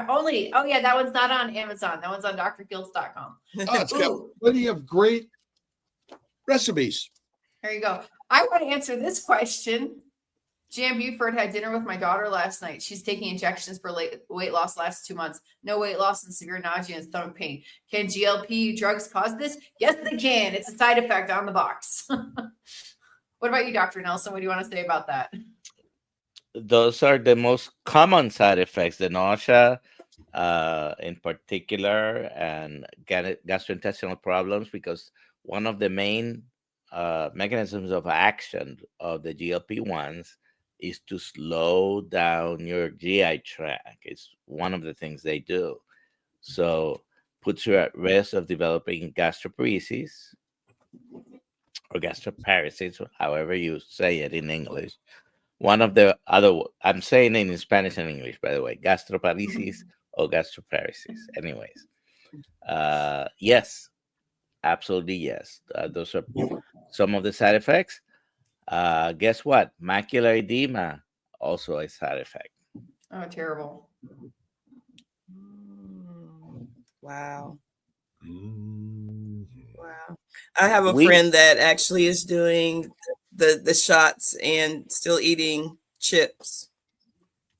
Only. Oh, yeah, that one's not on Amazon. That one's on drkiltz.com. It's got plenty of great recipes. There you go. I want to answer this question. Jan Buford had dinner with my daughter last night. She's taking injections for weight loss last 2 months. No weight loss and severe nausea and stomach pain. Can GLP drugs cause this? Yes, they can. It's a side effect on the box. What about you, Dr. Nelson? What do you want to say about that? Those are the most common side effects, the nausea in particular, and gastrointestinal problems, because one of the main mechanisms of action of the GLP-1s is to slow down your GI tract. It's one of the things they do. So puts you at risk of developing gastroparesis or gastroparesis, however you say it in English. One of the other, I'm saying it in Spanish and English, by the way, gastroparesis or gastroparesis. Anyways, yes, absolutely yes. Those are some of the side effects. Guess what? Macular edema, also a side effect. Oh, terrible. Wow. Wow. I have a friend that actually is doing the shots and still eating chips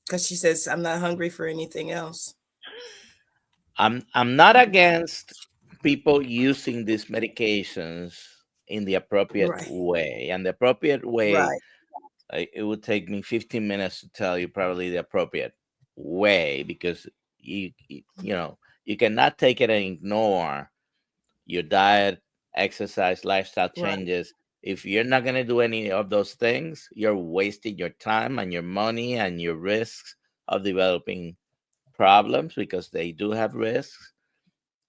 because she says, I'm not hungry for anything else. I'm not against people using these medications in the appropriate way. And the appropriate way, it would take me 15 minutes to tell you probably the appropriate way, because you cannot take it and ignore your diet, exercise, lifestyle changes. If you're not going to do any of those things, you're wasting your time and your money and your risks of developing problems, because they do have risks.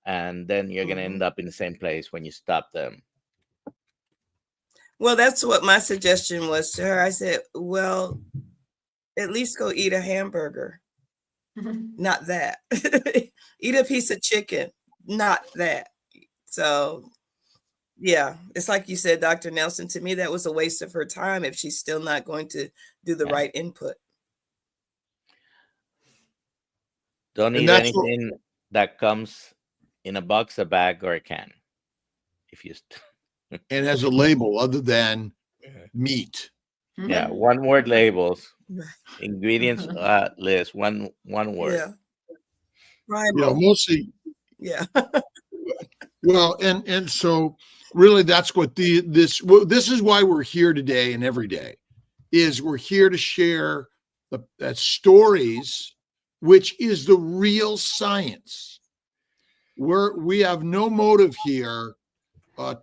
And then you're going to end up in the same place when you stop them. Well, that's what my suggestion was to her. I said, well, at least go eat a hamburger. Not that. Eat a piece of chicken. Not that. So, yeah, it's like you said, Dr. Nelson, to me, that was a waste of her time if she's still not going to do the right input. Don't eat anything that comes in a box, a bag, or a can. if you and has a label other than yeah, meat. Mhm. one word labels, Right. ingredients list, one word. Yeah. Right. Mostly. Yeah. Well, and so really that's what this is why we're here today and every day is we're here to share the stories, which is the real science. We have no motive here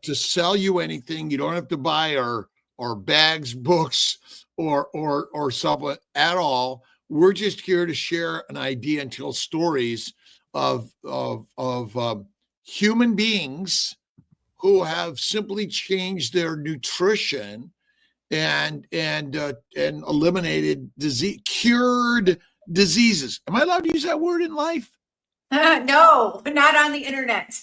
to sell you anything. You don't have to buy our bags, books, or something at all. We're just here to share an idea and tell stories of human beings who have simply changed their nutrition and eliminated disease, cured diseases. Am I allowed to use that word in life? No, not on the internet.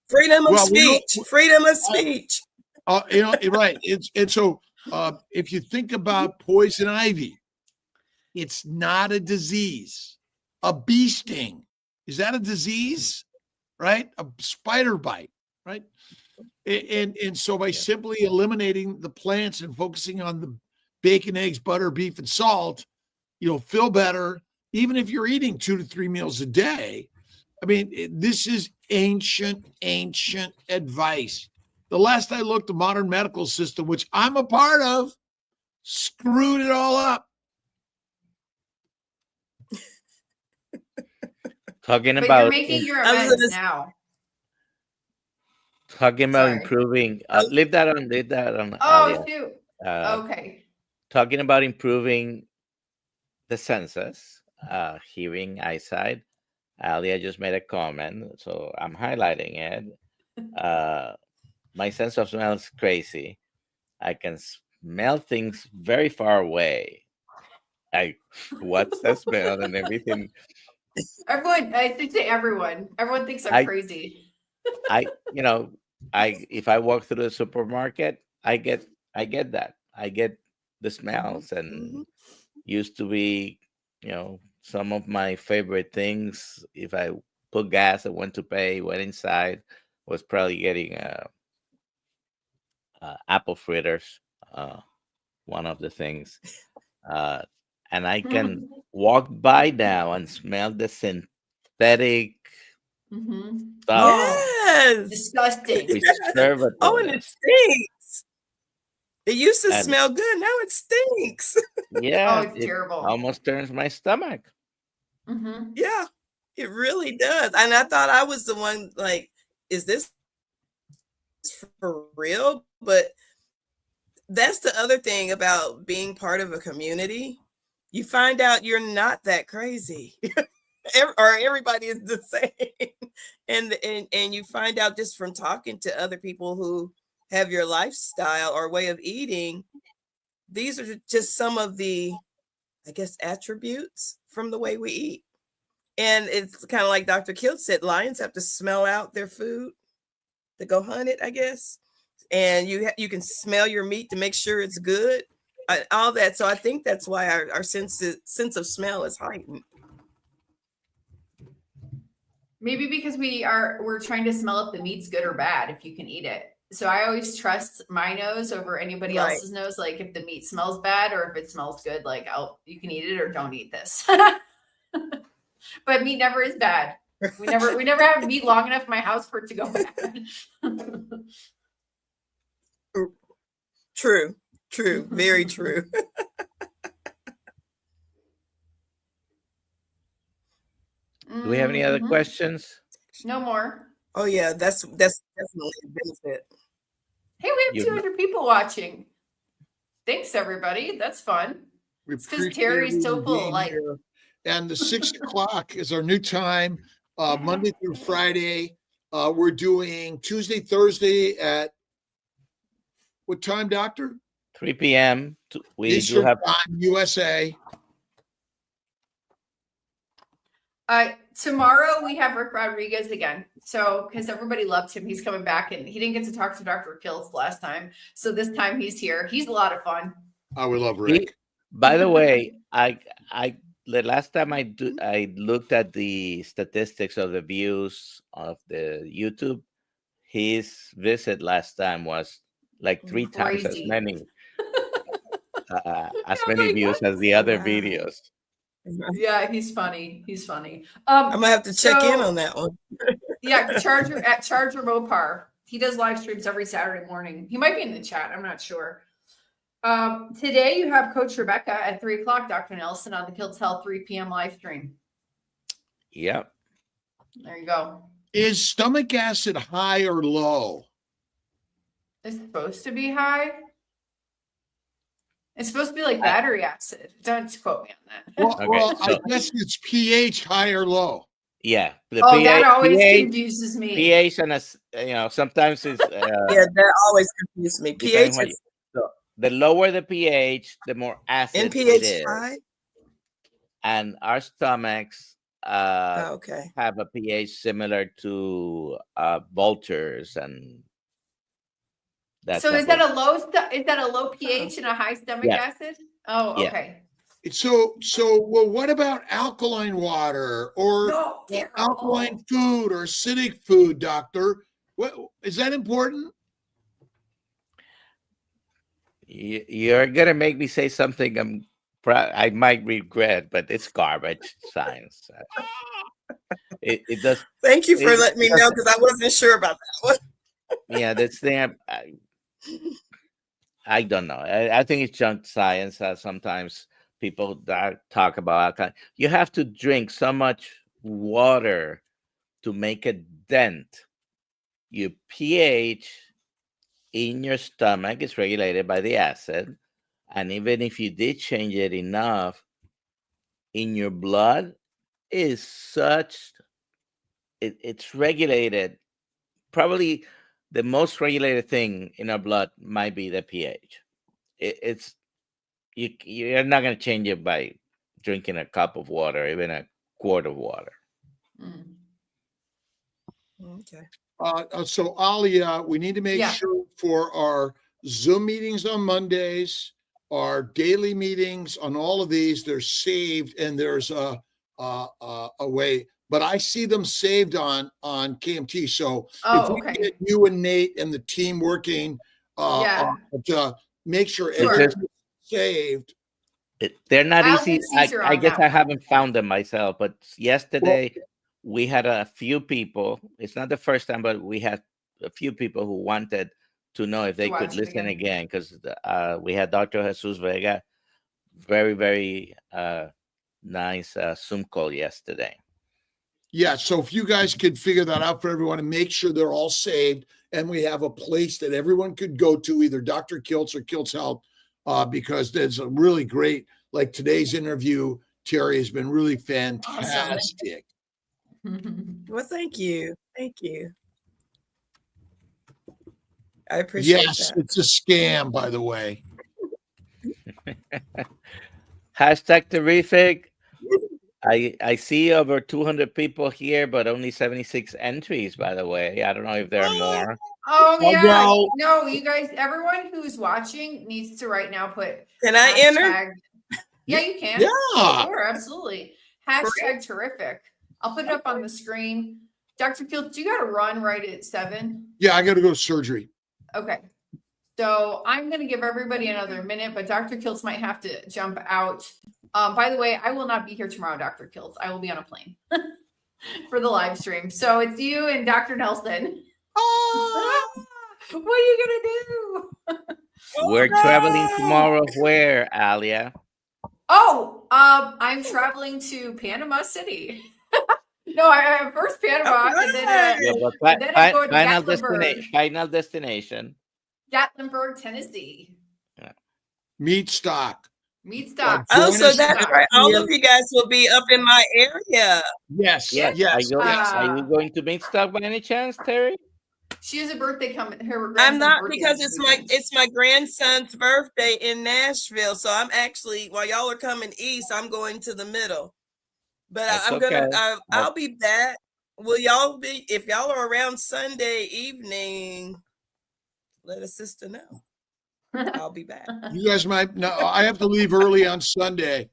Freedom of Well, speech. Freedom of speech. Right. So if you think about poison ivy, it's not a disease. A bee sting, is that a disease? Right? A spider bite, right? And so by simply eliminating the plants and focusing on the bacon, eggs, butter, beef, and salt, you'll feel better, even if you're eating 2 to 3 meals a day. I mean, this is ancient advice. The last I looked, the modern medical system, which I'm a part of, screwed it all up. Talking But about you're making your I was amends gonna- now. talking about Sorry. improving. Leave that on. Oh, Alia. shoot. Okay. Talking about improving the senses, hearing, eyesight. Alia just made a comment, so I'm highlighting it. My sense of smell is crazy. I can smell things very far away. What's the smell and everything. Everyone, I should say everyone. Everyone thinks I'm crazy. If I walk through the supermarket, I get that. I get the smells, and used to be, some of my favorite things. If I put gas, I went to pay, went inside, was probably getting apple fritters, one of the things. And I can walk by now and smell the synthetic Mhm. stuff. Yes. Disgusting. Preservatives. Oh, and it stinks. It used to And- smell good. Now it stinks. Yeah, Oh, it's terrible. almost turns my stomach. Mhm. Yeah, it really does. And I thought I was the one, like, is this for real? But that's the other thing about being part of a community. You find out you're not that crazy. Or everybody is the same. And you find out just from talking to other people who have your lifestyle or way of eating, these are just some of the, I guess, attributes from the way we eat. And it's kind of like Dr. Kiltz said, lions have to smell out their food to go hunt it, I guess. And you can smell your meat to make sure it's good, all that. So I think that's why our sense of smell is heightened. Maybe because we're trying to smell if the meat's good or bad, if you can eat it. So I always trust my nose over anybody Right. else's nose. Like if the meat smells bad or if it smells good, like you can eat it or don't eat this. But meat never is bad. We never have meat long enough in my house for it to go bad. True, very true. Do we have any other Mhm. questions? No more. Oh yeah, that's definitely a benefit. Hey, we have You've 200 people watching. Thanks, everybody. That's fun. We It's 'cause appreciate Terry's so everyone full of being life. here. And the 6 o'clock is our new time, Monday through Friday. We're doing Tuesday, Thursday at what time, Doctor? 3 p.m. We do Eastern have time, USA. Tomorrow we have Rick Rodriguez again. So, because everybody loved him, he's coming back, and he didn't get to talk to Dr. Kiltz last time. So this time he's here. He's a lot of fun. We love Rick. By the way, I the last time I looked at the statistics of the views of the YouTube, his visit last time was like 3 times Crazy. as I'm many like, views what? as the other Wow. videos. Yeah, he's funny. He's funny. I'm gonna have to check in so- on that one. Yeah, Charger Mopar. He does live streams every Saturday morning. He might be in the chat. I'm not sure. Today you have Coach Rebecca at 3:00, Dr. Nelson, on the Kiltz Health 3 p.m. live stream. Yep. There you go. Is stomach acid high or low? It's supposed to be high. It's supposed to be like battery acid. Don't quote me on that. Well, Okay, well I so- guess it's pH high or low. Yeah. The That always pH, confuses me. pH and sometimes it's Yeah, that always confused me. depending pH what is so the lower the pH, the more acid it NPH is. high. And our stomachs Oh, okay. have a pH similar to vultures and that. So type is that of- a low is that a low pH and a high stomach Yes. acid? Oh, Yeah. okay. So well, what about alkaline water or No, alkaline food or acidic food, doctor? What is that important? You're gonna make me say something I might regret, but it's garbage science. It does. Thank you for It letting me know doesn't- because I wasn't sure about that one. Yeah, that's thing. I don't know. I think it's junk science. Sometimes people that talk about alkaline. You have to drink so much water to make a dent. Your pH in your stomach is regulated by the acid, and even if you did change it enough, in your blood is such. It's regulated. Probably the most regulated thing in our blood might be the pH. You're not going to change it by drinking a cup of water, even a quart of water. Mm. Okay. So Alia, we need to make Yeah. sure for our Zoom meetings on Mondays, our daily meetings on all of these, they're saved and there's a way. But I see them saved on KMT. So if we okay. get you and Nate and the team working Yeah. to make sure Sure. everything's saved. They're not I'll easy. get Caesar I on guess that I one. haven't found them myself, but yesterday we had a few people. It's not the first time, but we had a few people who wanted to know if they watch could it listen again. again because we had Dr. Jesus Vega, very, very nice Zoom call yesterday. Yeah, so if you guys could figure that out for everyone and make sure they're all saved, and we have a place that everyone could go to, either Dr. Kiltz or Kiltz Health, because there's a really great, like today's interview, Terry has been really fantastic. Well, thank you. Thank you. I appreciate Yes, that. it's a scam, by the way. Hashtag terrific. I see over 200 people here, but only 76 entries, by the way. I don't know if there are more. Oh yeah. well- No, you guys, everyone who's watching needs to right now put Can I enter? hashtag- Yeah, you can. Yeah. Sure, absolutely. Hashtag terrific. I'll put it up on the screen. Dr. Kiltz, you got to run right at 7. Yeah, I got to go to surgery. Okay. So I'm going to give everybody another minute, but Dr. Kiltz might have to jump out. By the way, I will not be here tomorrow, Dr. Kiltz. I will be on a plane for the live stream. So it's you and Dr. Nelson. What are you going to do? We're traveling tomorrow. Where, Alia? Oh, I'm traveling to Panama City. No, I first Panama, and then Yeah, but then I go to final, Gatlinburg. final destination. Gatlinburg, Tennessee. Meat stock. Meat stock. Join Oh, so us that's at right. All 5 of you guys will be up in my area. Yes, Yes. yes. Are you going to Meatstock by any chance, Terry? She has a birthday coming. Her I'm grandson's not birthday because this it's weekend. my grandson's birthday in Nashville. So I'm actually, while y'all are coming east, I'm going to the middle. But That's I'm gonna okay. I'll be back. Will y'all be, if y'all are around Sunday evening, let a sister know. I'll be back. You guys might. No, I have to leave early on Sunday.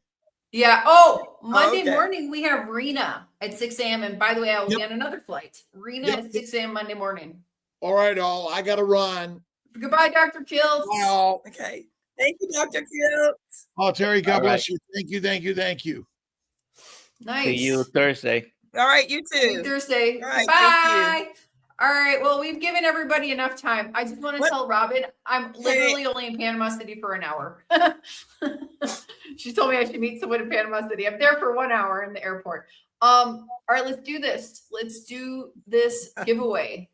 Yeah. Oh, Monday okay. morning we have Rena at 6 a.m. And by the way, I will Yep. be on another flight. Rena Yep. at 6 a.m. Monday morning. All right, all. I got to run. Goodbye, Dr. Kiltz. Bye, all. Okay. Thank you, Dr. Kiltz. Oh, Terry, God All bless right. you. Thank you, thank you, thank you. Nice. See you Thursday. All right, you See you too. Thursday. All right, Bye. All right. Well, we've given everybody enough time. I just want to What? tell Robin I'm literally only in Panama City for an hour. She told me I should meet someone in Panama City. I'm there for 1 hour in the airport. All right, let's do this. Let's do this giveaway.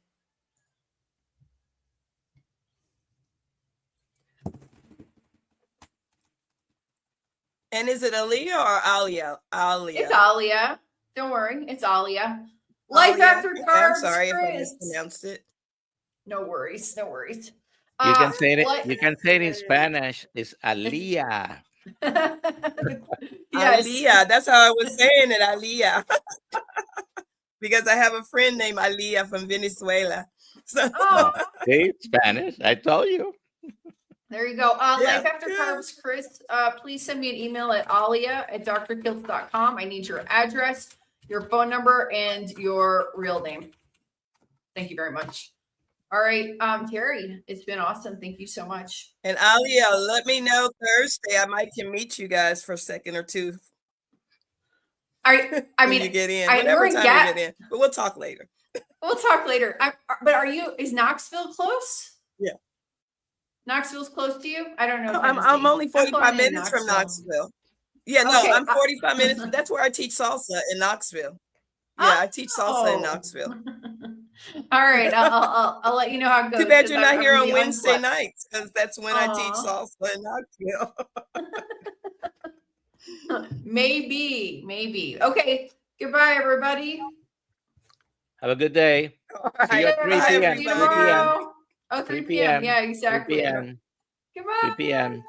And is it Aaliyah or Alia? Alia. It's Alia. Don't worry. It's Alia. Life Alia? after Okay, carbs. I'm sorry if I Chris. mispronounced it. No worries. No worries. You can say it. What- You can say it in Spanish. It's Alia. Yes. Alia. That's how I was saying it, Alia. Because I have a friend named Alia from Venezuela. So Oh, See, Spanish. I told you. there you go. Yeah, Life After yeah. Carbs, Chris, please send me an email at alia@drkiltz.com. I need your address, your phone number, and your real name. Thank you very much. All right, Terry, it's been awesome. Thank you so much. and Alia, let me know Thursday. I might can meet you guys for a second or two. I when mean, you get in, we're whatever in time Gap- you get in. But we'll talk later. We'll talk later. But is Knoxville close? Yeah. Knoxville's close to you? I don't know. I'm Tennessee. only I'm flying 45 in minutes from Knoxville. Yeah, no, Okay, I'm 45 minutes. That's where I teach salsa in Knoxville. Yeah, I teach salsa in Knoxville. All right, I'll let you know how it goes. Too bad 'cause you're not I'm here on really Wednesday unflexed. nights because that's when I teach Aw. salsa in Knoxville. Maybe. Okay. Goodbye, everybody. Have a good day. All See you right, at 3 bye, p.m. See you everybody. tomorrow. Oh, 3 3 p.m. p.m. Yeah, 3 exactly. p.m. Goodbye. 3 p.m.